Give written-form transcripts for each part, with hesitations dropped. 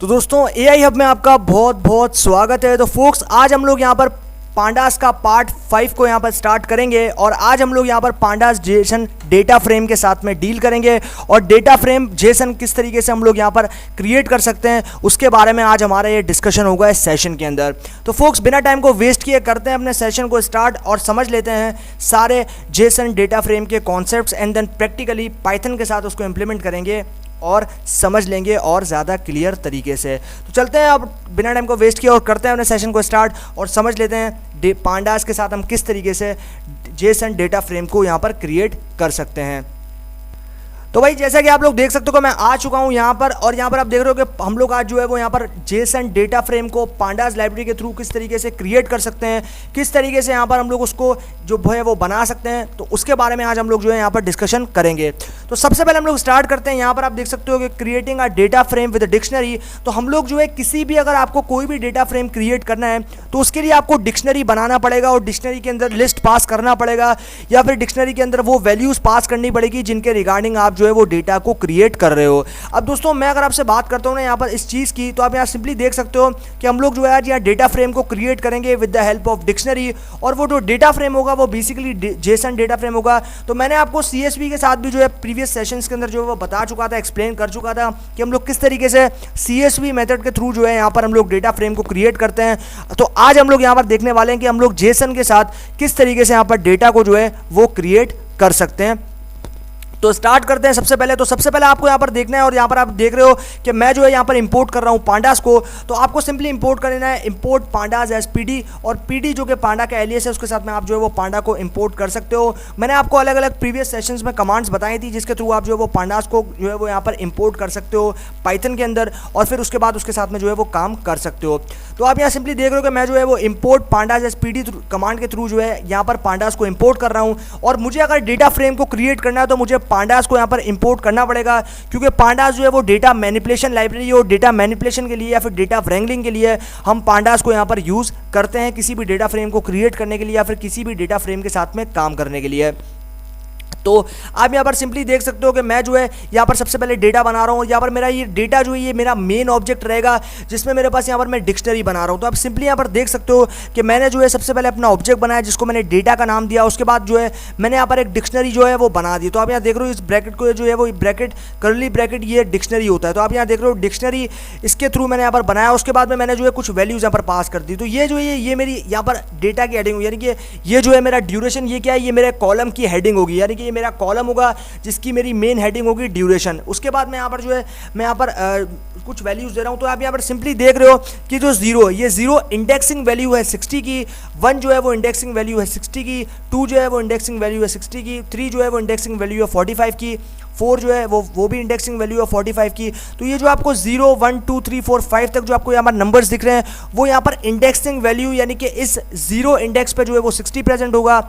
तो दोस्तों AI hub में आपका बहुत बहुत स्वागत है। तो फोक्स आज हम लोग यहाँ पर पांडास का पार्ट 5 को यहाँ पर स्टार्ट करेंगे और आज हम लोग यहाँ पर पांडास जेसन डेटा फ्रेम के साथ में डील करेंगे और डेटा फ्रेम जेसन किस तरीके से हम लोग यहाँ पर क्रिएट कर सकते हैं उसके बारे में आज हमारा ये डिस्कशन होगा इस सेशन के अंदर। तो फोक्स बिना टाइम को वेस्ट किए करते हैं अपने सेशन को स्टार्ट और समझ लेते हैं सारे जेसन डेटा फ्रेम के concepts and then practically Python के साथ उसको इम्प्लीमेंट करेंगे और समझ लेंगे और ज़्यादा क्लियर तरीके से। तो चलते हैं अब बिना टाइम को वेस्ट किए और करते हैं अपने सेशन को स्टार्ट और समझ लेते हैं पांडास के साथ हम किस तरीके से जेसन डेटा फ्रेम को यहाँ पर क्रिएट कर सकते हैं। तो भाई जैसा कि आप लोग देख सकते हो कि मैं आ चुका हूं यहाँ पर और यहाँ पर आप देख रहे हो कि हम लोग आज जो है वो यहाँ पर जेसन डेटा फ्रेम को पांडास लाइब्रेरी के थ्रू किस तरीके से क्रिएट कर सकते हैं, किस तरीके से यहाँ पर हम लोग उसको जो है वो बना सकते हैं, तो उसके बारे में आज हम लोग जो है यहाँ पर डिस्कशन करेंगे। तो सबसे पहले हम लोग स्टार्ट करते हैं। यहाँ पर आप देख सकते हो कि creating a data frame with dictionary. तो हम लोग जो है किसी भी अगर आपको कोई भी डेटा फ्रेम क्रिएट करना है तो उसके लिए आपको डिक्शनरी बनाना पड़ेगा और डिक्शनरी के अंदर लिस्ट पास करना पड़ेगा या फिर डिक्शनरी के अंदर वो वैल्यूज पास करनी पड़ेगी जिनके रिगार्डिंग आप जो है वो डेटा को क्रिएट कर रहे हो। अब दोस्तों मैं अगर आपसे बात करता हूँ ना यहाँ पर इस चीज़ की, तो आप यहाँ सिंपली देख सकते हो कि हम लोग जो है आज यहाँ डेटा फ्रेम को क्रिएट करेंगे with the help of dictionary और वो जो डेटा फ्रेम होगा वो बेसिकली जेसन डेटा फ्रेम होगा। तो मैंने आपको CSV के साथ भी जो है प्रीवियस सेशंस के अंदर जो है वो बता चुका था, एक्सप्लेन कर चुका था कि हम लोग किस तरीके से CSV मेथड के थ्रू जो है यहाँ पर हम लोग डेटा फ्रेम को क्रिएट करते हैं। तो आज हम लोग यहाँ पर देखने वाले हैं कि हम लोग जेसन के साथ किस तरीके से यहाँ पर डेटा को जो है वो क्रिएट कर सकते हैं। तो स्टार्ट करते हैं। सबसे पहले आपको यहाँ पर देखना है और यहाँ पर आप देख रहे हो कि मैं जो है यहाँ पर इंपोर्ट कर रहा हूँ पांडास को। तो आपको सिंपली इंपोर्ट कर लेना है इंपोर्ट पांडास एज PD और PD जो कि पांडा का एलियस है उसके साथ में आप जो है वो पांडा को इंपोर्ट कर सकते हो। मैंने आपको अलग अलग प्रीवियस सेशंस में कमांड्स बताई थी जिसके थ्रू आप जो है वो पांडास को जो है वो यहाँ पर इंपोर्ट कर सकते हो पाइथन के अंदर और फिर उसके बाद उसके साथ में जो है वो काम कर सकते हो। तो आप यहाँ सिंपली देख रहे हो कि मैं जो है वो import pandas as PD command के थ्रू जो है यहाँ पर पांडास को इंपोर्ट कर रहा हूँ और मुझे अगर डेटा फ्रेम को क्रिएट करना है तो मुझे पांडास को यहाँ पर इंपोर्ट करना पड़ेगा क्योंकि पांडास जो है वो डेटा मैनिपुलेशन लाइब्रेरी और डेटा मैनिपुलेशन के लिए या फिर डेटा व्रैंगलिंग के लिए हम पांडास को यहाँ पर यूज़ करते हैं किसी भी डेटा फ्रेम को क्रिएट करने के लिए या फिर किसी भी डेटा फ्रेम के साथ में काम करने के लिए। तो आप यहाँ पर सिंपली देख सकते हो कि मैं जो है यहाँ पर सबसे पहले डेटा बना रहा हूँ। यहाँ पर मेरा ये डेटा जो है ये मेरा मेन ऑब्जेक्ट रहेगा जिसमें मेरे पास यहाँ पर मैं डिक्शनरी बना रहा हूँ। तो आप सिंपली यहाँ पर देख सकते हो कि मैंने जो है सबसे पहले अपना ऑब्जेक्ट बनाया जिसको मैंने डेटा का नाम दिया। उसके बाद जो है मैंने यहाँ पर एक डिक्शनरी जो है वो बना दी। तो आप यहाँ देख रहे हो इस ब्रैकेट को जो है वो ब्रैकेट कर्ली ब्रैकेट ये डिक्शनरी होता है। तो आप यहाँ देख रहे हो डिक्शनरी इसके थ्रू मैंने यहाँ पर बनाया। उसके बाद में मैंने जो है कुछ वैल्यूज़ यहाँ पर पास कर दी। तो ये जो है ये मेरी यहाँ पर डेटा की हेडिंग यानी कि ये जो है मेरा ड्यूरेशन ये क्या है, ये मेरे कॉलम की हेडिंग होगी यानी कि ये मेरा कॉलम होगा जिसकी मेरी मेन हेडिंग होगी ड्यूरेशन। उसके बाद मैं यहाँ पर जो है मैं यहाँ पर कुछ वैल्यूज दे रहा हूँ। तो आप यहाँ पर सिंपली देख रहे हो कि जो जीरो इंडेक्सिंग वैल्यू है 60 की, 1 जो है वो इंडेक्सिंग वैल्यू है 60 की, 2 जो है वो इंडेक्सिंग वैल्यू है 60 की, 3 जो है वो इंडेक्सिंग वैल्यू है 45 की, 4 जो है वो भी इंडेक्सिंग वैल्यू है 45 की। तो ये जो आपको 0 1 2 3 4 5 तक जो आपको यहाँ पर नंबर्स दिख रहे हैं वो यहाँ पर इंडेक्सिंग वैल्यू यानी कि इस 0 इंडेक्स पे जो है वो 60 प्रेजेंट होगा,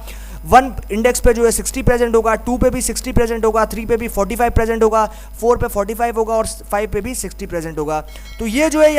1 इंडेक्स पे जो है 60 प्रेजेंट होगा, 2 पे भी 60 प्रेजेंट होगा, 3 पे भी 45 प्रेजेंट होगा, 4 पे 45 होगा और 5 पे भी 60 प्रेजेंट होगा। तो ये जो है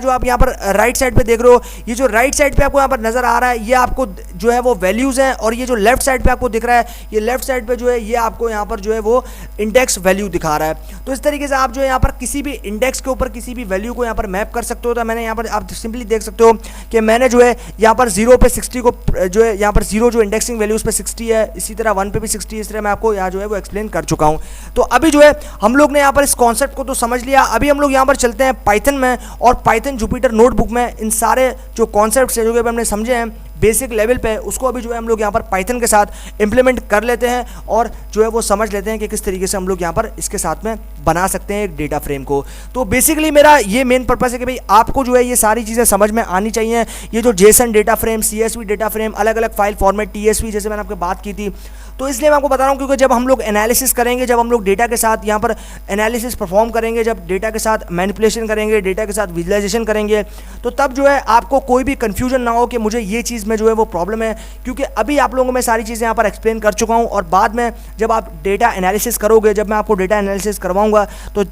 जो आप यहाँ पर राइट साइड पे देख रहे हो, ये जो राइट साइड पे आपको यहाँ पर नज़र आ रहा है ये आपको जो है वो वैल्यूज़ हैं और ये जो लेफ्ट साइड पे आपको दिख रहा है ये लेफ्ट साइड पे जो है ये आपको यहाँ पर जो है वो इंडेक्स वैल्यू दिखा रहा है। तो इस तरीके से आप जो है यहाँ पर किसी भी इंडेक्स के ऊपर किसी भी वैल्यू को यहाँ पर मैप कर सकते हो। तो मैंने यहाँ पर आप सिंपली देख सकते हो कि मैंने जो है यहाँ पर 0 पे 60 को जो है यहाँ पर 0 जो इंडेक्सिंग वैल्यूज़ पे 60 है, इसी तरह 1 पे भी 60 है। इस तरह मैं आपको यहाँ जो है वो एक्सप्लेन कर चुका हूँ। तो अभी जो है हम लोग ने यहाँ पर इस कॉन्सेप्ट को तो समझ लिया। अभी हम लोग यहाँ पर चलते हैं पाइथन में और पाइथन जुपिटर नोटबुक में इन सारे जो कॉन्सेप्ट्स है जो कि हमने समझे हैं बेसिक लेवल पे उसको अभी जो है हम लोग यहाँ पर पाइथन के साथ इंप्लीमेंट कर लेते हैं और जो है वो समझ लेते हैं कि किस तरीके से हम लोग यहाँ पर इसके साथ में बना सकते हैं एक डेटा फ्रेम को। तो बेसिकली मेरा ये मेन पर्पस है कि भाई आपको जो है ये सारी चीज़ें समझ में आनी चाहिए। ये जो Jason data frame, CSV data frame, अलग अलग फाइल फॉर्मेट, TSV जैसे मैंने आपको बात की थी, तो इसलिए मैं आपको बता रहा हूँ क्योंकि जब हम लोग एनालिसिस करेंगे, जब हम लोग डेटा के साथ यहाँ पर एनालिसिस परफॉर्म करेंगे, जब डेटा के साथ मैनिपुलेशन करेंगे, डेटा के साथ विजुअलाइजेशन करेंगे, तो तब जो है आपको कोई भी कन्फ्यूजन ना हो कि मुझे ये चीज़ में जो है वो प्रॉब्लम है, क्योंकि अभी आप लोगों को मैं सारी चीज़ें यहाँ पर एक्सप्लेन कर चुका हूँ और बाद में जब आप डेटा एनालिसिस करोगे, जब मैं आपको डेटा एनालिसिस करवाऊँगा तो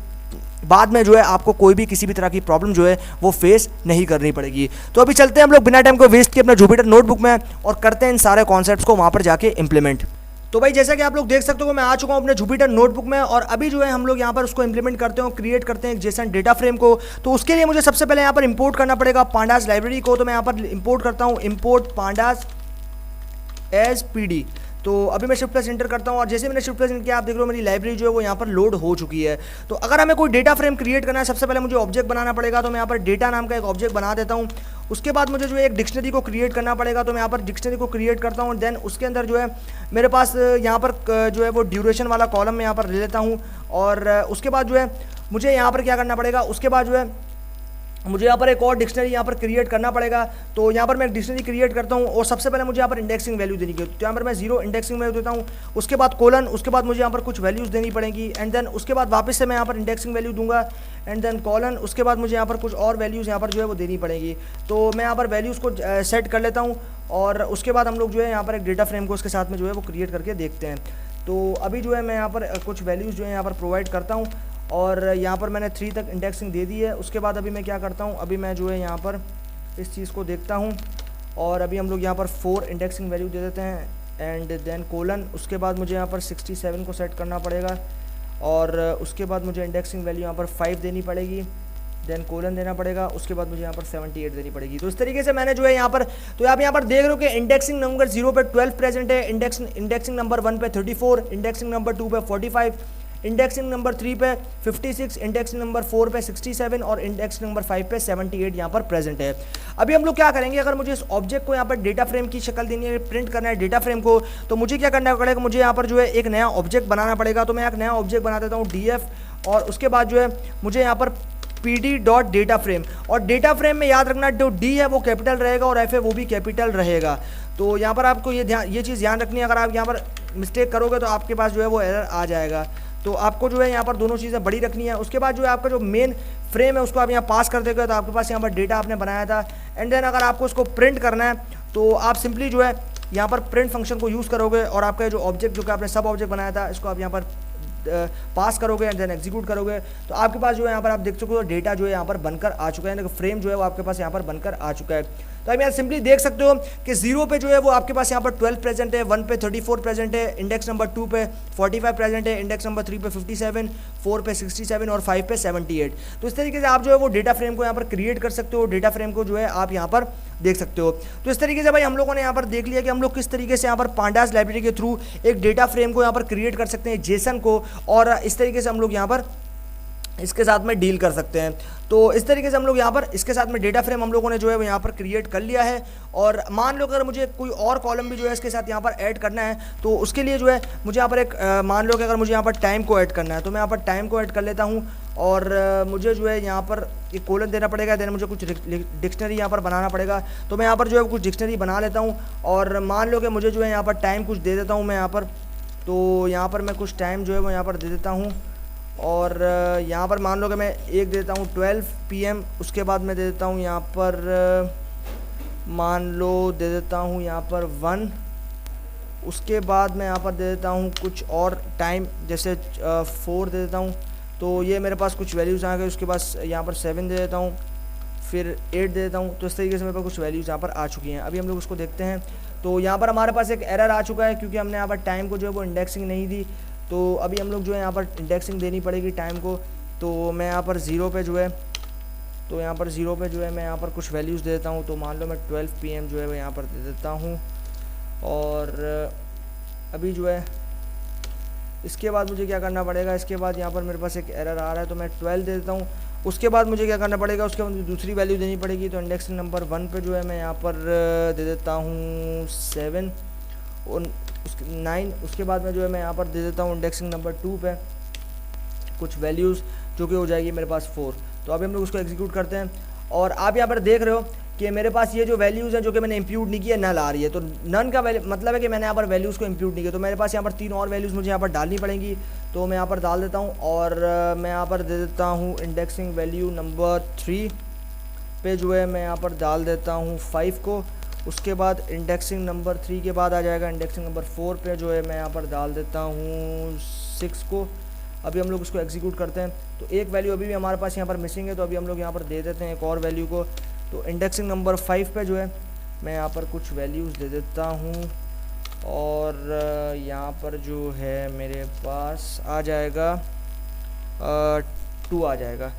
बाद में जो है आपको कोई भी किसी भी तरह की प्रॉब्लम जो है वो फेस नहीं करनी पड़ेगी। तो अभी चलते हैं हम लोग बिना टाइम को वेस्ट किए अपना जुपिटर नोटबुक में और करते हैं इन सारे कॉन्सेप्ट्स को वहाँ पर जाके इम्प्लीमेंट। तो भाई जैसा कि आप लोग देख सकते हो मैं आ चुका हूँ अपने जुपिटर नोटबुक में, और अभी जो है हम लोग यहाँ पर उसको इंप्लीमेंट करते हैं, क्रिएट करते हैं एक जेसन डेटा फ्रेम को। तो उसके लिए मुझे सबसे पहले यहाँ पर इंपोर्ट करना पड़ेगा पांडास लाइब्रेरी को। तो मैं यहाँ पर इंपोर्ट करता हूँ इंपोर्ट पांडास एज पीडी। तो अभी मैं शिफ्ट प्लस एंटर करता हूँ, और जैसे मैंने शिफ्ट प्लस एंटर किया आप देख रहे हो मेरी लाइब्रेरी जो है वो यहाँ पर लोड हो चुकी है। तो अगर हमें कोई डेटा फ्रेम क्रिएट करना है सबसे पहले मुझे ऑब्जेक्ट बनाना पड़ेगा। तो मैं यहाँ पर डेटा नाम का एक ऑब्जेक्ट बना देता हूँ। उसके बाद मुझे जो है एक डिक्शनरी को क्रिएट करना पड़ेगा। तो मैं यहाँ पर डिक्शनरी को क्रिएट करता हूँ, देन उसके अंदर जो है मेरे पास यहाँ पर जो है वो ड्यूरेशन वाला कॉलम मैं यहाँ पर ले लेता हूँ। और उसके बाद जो है मुझे यहाँ पर क्या करना पड़ेगा, उसके बाद जो है मुझे यहाँ पर एक और डिक्शनरी यहाँ पर क्रिएट करना पड़ेगा। तो यहाँ पर मैं एक डिक्शनरी क्रिएट करता हूँ, और सबसे पहले मुझे यहाँ पर इंडेक्सिंग वैल्यू देनी है। तो यहाँ पर मैं 0 इंडेक्सिंग वैल्यू देता हूँ, उसके बाद कोलन, उसके बाद मुझे यहाँ पर कुछ वैल्यूज़ देनी पड़ेंगी, एंड देन उसके बाद वापस से मैं यहाँ पर इंडेक्सिंग वैल्यू दूंगा, एंड देन कॉलन, उसके बाद मुझे यहाँ पर कुछ और वैल्यूज़ यहाँ पर जो है वो देनी पड़ेगी। तो मैं यहाँ पर वैल्यूज़ को सेट कर लेता हूँ, और उसके बाद हम लोग जो है यहाँ पर एक डेटा फ्रेम को उसके साथ में जो है वो क्रिएट करके देखते हैं। तो अभी जो है मैं यहाँ पर कुछ वैल्यूज़ जो है यहाँ पर प्रोवाइड करता हूँ, और यहाँ पर मैंने 3 तक इंडेक्सिंग दे दी है। उसके बाद अभी मैं क्या करता हूँ, अभी मैं जो है यहाँ पर इस चीज़ को देखता हूँ, और अभी हम लोग यहाँ पर 4 इंडेक्सिंग वैल्यू दे देते हैं, एंड देन कोलन, उसके बाद मुझे यहाँ पर 67 को सेट करना पड़ेगा, और उसके बाद मुझे इंडेक्सिंग वैल्यू यहाँ पर 5 देनी पड़ेगी, देन कोलन देना पड़ेगा, उसके बाद मुझे यहाँ पर 78 देनी पड़ेगी। तो इस तरीके से मैंने जो है यहाँ पर, तो आप यहाँ पर देख रहे हो कि इंडेक्सिंग नंबर 0 पे 12 प्रेजेंट है, इंडेक्सिंग नंबर 1 पे 34, इंडेक्सिंग नंबर 2 पे 45, इंडेक्सिंग नंबर 3 पे 56, इंडेक्सिंग नंबर 4 पे 67, और इंडेक्सिंग नंबर 5 पे 78 यहाँ पर प्रेजेंट है। अभी हम लोग क्या करेंगे, अगर मुझे इस ऑब्जेक्ट को यहाँ पर डेटा फ्रेम की शक्ल देनी है, प्रिंट करना है डेटा फ्रेम को, तो मुझे क्या करना पड़ेगा, मुझे यहाँ पर जो है एक नया ऑब्जेक्ट बनाना पड़ेगा। तो मैं एक नया ऑब्जेक्ट बना देता हूँ DF, और उसके बाद जो है मुझे यहाँ पर pd.data_frame, और डेटा फ्रेम में याद रखना जो D है वो कैपिटल रहेगा और F है वो भी कैपिटल रहेगा। तो यहाँ पर आपको ये चीज़ ध्यान रखनी है, अगर आप यहाँ पर मिस्टेक करोगे तो आपके पास जो है वो एरर आ जाएगा। तो आपको जो है यहाँ पर दोनों चीज़ें बड़ी रखनी है। उसके बाद जो है आपका जो मेन फ्रेम है उसको आप यहाँ पास कर देंगे, तो आपके पास यहाँ पर डेटा आपने बनाया था, एंड देन अगर आपको उसको प्रिंट करना है तो आप सिंपली जो है यहाँ पर प्रिंट फंक्शन को यूज़ करोगे, और आपका जो ऑब्जेक्ट जो कि आपने सब ऑब्जेक्ट बनाया था इसको आप यहाँ पर पास करोगे, एंड देन एग्जीक्यूट करोगे, तो आपके पास जो है यहाँ पर आप देख सकते हो डेटा जो है यहाँ पर बनकर आ चुका है, फ्रेम जो है वो आपके पास यहाँ पर बनकर आ चुका है। तो आप यहाँ सिंपली देख सकते हो कि 0 पे जो है वो आपके पास यहाँ पर 12 प्रेजेंट है, 1 पे 34 प्रेजेंट है, इंडेक्स नंबर 2 पे 45 प्रेजेंट है, इंडेक्स नंबर 3 पे 57, 4 पे 67 और 5 पे 78। तो इस तरीके से आप जो है वो डेटा फ्रेम को यहाँ पर क्रिएट कर सकते हो, डेटा फ्रेम को जो है आप यहाँ पर देख सकते हो। तो इस तरीके से भाई हम लोगों ने यहाँ पर देख लिया कि हम लोग किस तरीके से यहाँ पर पांडास लाइब्रेरी के थ्रू एक डेटा फ्रेम को यहाँ पर क्रिएट कर सकते हैं जेसन को, और इस तरीके से हम लोग यहाँ पर इसके साथ में डील कर सकते हैं। तो इस तरीके से हम लोग यहाँ पर इसके साथ में डेटा फ्रेम हम लोगों ने जो है वो यहाँ पर क्रिएट कर लिया है। और मान लो अगर मुझे कोई और कॉलम भी जो है इसके साथ यहाँ पर ऐड करना है, तो उसके लिए जो है मुझे यहाँ पर एक मान लो कि अगर मुझे यहाँ पर टाइम को ऐड करना है, तो मैं यहाँ पर टाइम को ऐड कर लेता हूँ, और मुझे जो है यहाँ पर एक कोलन देना पड़ेगा, देन मुझे कुछ डिक्शनरी यहाँ पर बनाना पड़ेगा। तो मैं यहाँ पर जो है कुछ डिक्शनरी बना लेता हूँ, और मान लो कि मुझे जो है यहाँ पर टाइम कुछ दे देता हूँ मैं यहाँ पर, तो यहाँ पर मैं कुछ टाइम जो है वो यहाँ पर दे देता हूँ, और यहाँ पर मान लो कि मैं एक देता हूँ 12 PM, उसके बाद मैं दे देता हूँ यहाँ पर मान लो दे देता हूँ यहाँ पर 1, उसके बाद मैं यहाँ पर दे देता हूँ कुछ और टाइम जैसे 4 दे देता हूँ। तो ये मेरे पास कुछ वैल्यूज़ आ गए, उसके बाद यहाँ पर 7 दे देता हूँ, फिर 8 दे देता हूँ। तो इस तरीके से मेरे पास कुछ वैल्यूज़ यहाँ पर आ चुकी हैं। अभी हम लोग उसको देखते हैं। तो यहाँ पर हमारे पास एक एरर आ चुका है क्योंकि हमने यहाँ पर टाइम को जो है वो इंडेक्सिंग नहीं दी। तो अभी हम लोग जो है यहाँ पर इंडेक्सिंग देनी पड़ेगी टाइम को। तो मैं यहाँ पर 0 पे जो है, तो यहाँ पर 0 पे जो है मैं यहाँ पर कुछ वैल्यूज़ दे देता हूँ। तो मान लो मैं 12 PM जो है वो यहाँ पर दे देता हूँ, और अभी जो है इसके बाद मुझे क्या करना पड़ेगा, इसके बाद यहाँ पर मेरे पास एक एरर आ रहा है, तो मैं 12 दे देता हूँ। उसके बाद मुझे क्या करना पड़ेगा, उसके बाद मुझे दूसरी वैल्यू देनी पड़ेगी। तो इंडेक्सिंग नंबर 1 पे जो है मैं यहाँ पर दे देता हूँ 7 और 9। उसके बाद में जो है मैं यहाँ पर दे देता हूँ इंडेक्सिंग नंबर 2 पे कुछ वैल्यूज़ जो कि हो जाएगी मेरे पास 4। तो अभी हम लोग उसको एग्जीक्यूट करते हैं, और आप यहाँ पर देख रहे हो कि मेरे पास ये जो वैल्यूज़ हैं जो कि मैंने इंप्यूट नहीं किया नल आ रही है। तो नन का मतलब है कि मैंने यहाँ पर वैल्यूज़ को इंप्यूट नहीं किया। तो मेरे पास यहाँ पर 3 और वैल्यूज़ मुझे यहाँ पर डालनी पड़ेंगी। तो मैं यहाँ पर डाल देता हूँ, और मैं यहाँ पर दे देता हूँ इंडेक्सिंग वैल्यू नंबर 3 पे जो है मैं यहाँ पर डाल देता हूँ 5 को। उसके बाद इंडेक्सिंग नंबर 3 के बाद आ जाएगा इंडेक्सिंग नंबर 4 पे जो है मैं यहाँ पर डाल देता हूँ 6 को। अभी हम लोग उसको एग्जीक्यूट करते हैं। तो एक वैल्यू अभी भी हमारे पास यहाँ पर मिसिंग है, तो अभी हम लोग यहाँ पर दे देते हैं एक और वैल्यू को। तो इंडेक्सिंग नंबर 5 पे जो है मैं यहाँ पर कुछ वैल्यूज़ दे देता हूँ, और यहाँ पर जो है मेरे पास आ जाएगा 2 आ जाएगा।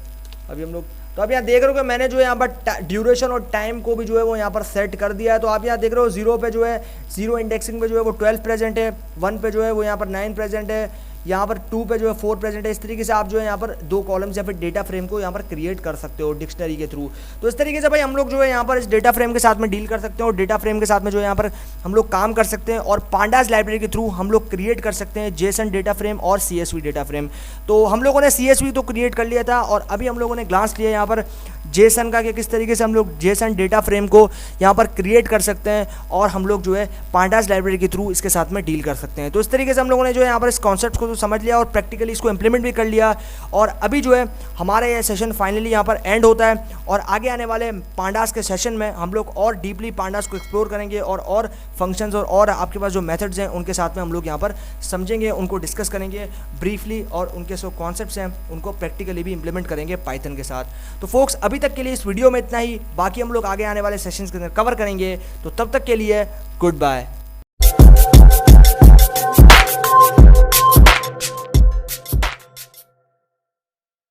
अभी हम लोग तो आप यहाँ देख रहे हो कि मैंने जो है यहाँ पर ड्यूरेशन और टाइम को भी जो है वो यहाँ पर सेट कर दिया है। तो आप यहाँ देख रहे हो 0 पे जो है 0 इंडेक्सिंग पे जो है वो 12 प्रेजेंट है, 1 पे जो है वो यहाँ पर 9 प्रेजेंट है, यहाँ पर 2 पे जो है 4 प्रेजेंट है। इस तरीके से आप जो है यहाँ पर 2 कॉलम्स या फिर डेटा फ्रेम को यहाँ पर क्रिएट कर सकते हो डिक्शनरी के थ्रू। तो इस तरीके से भाई हम लोग जो है यहाँ पर इस डेटा फ्रेम के साथ में डील कर सकते हैं और डेटा फ्रेम के साथ में जो है यहाँ पर हम लोग काम कर सकते हैं और पांडास लाइब्रेरी के थ्रू हम लोग क्रिएट कर सकते हैं जेसन डेटा फ्रेम और CSV डेटा फ्रेम। तो हम लोगों ने CSV तो क्रिएट कर लिया था और अभी हम लोगों ने ग्लांस लिया यहाँ पर जेसन का कि किस तरीके से हम लोग जेसन डेटा फ्रेम को यहाँ पर क्रिएट कर सकते हैं और हम लोग जो है पांडास लाइब्रेरी के थ्रू इसके साथ में डील कर सकते हैं। तो इस तरीके से हम लोगों ने जो है यहाँ पर इस कॉन्सेप्ट को तो समझ लिया और प्रैक्टिकली इसको इंप्लीमेंट भी कर लिया और अभी जो है हमारा ये सेशन फाइनली यहाँ पर एंड होता है और आगे आने वाले पांडास के सेशन में हम लोग और डीपली पांडास को एक्सप्लोर करेंगे और फंक्शंस और आपके पास जो मेथड्स हैं उनके साथ में हम लोग यहाँ पर समझेंगे, उनको डिस्कस करेंगे ब्रीफली और उनके जो कॉन्सेप्ट्स हैं उनको प्रैक्टिकली भी इंप्लीमेंट करेंगे पाइथन के साथ। तो फोक्स अभी तक के लिए इस वीडियो में इतना ही, बाकी हम लोग आगे आने वाले सेशंस के अंदर कवर करेंगे। तो तब तक के लिए गुड बाय।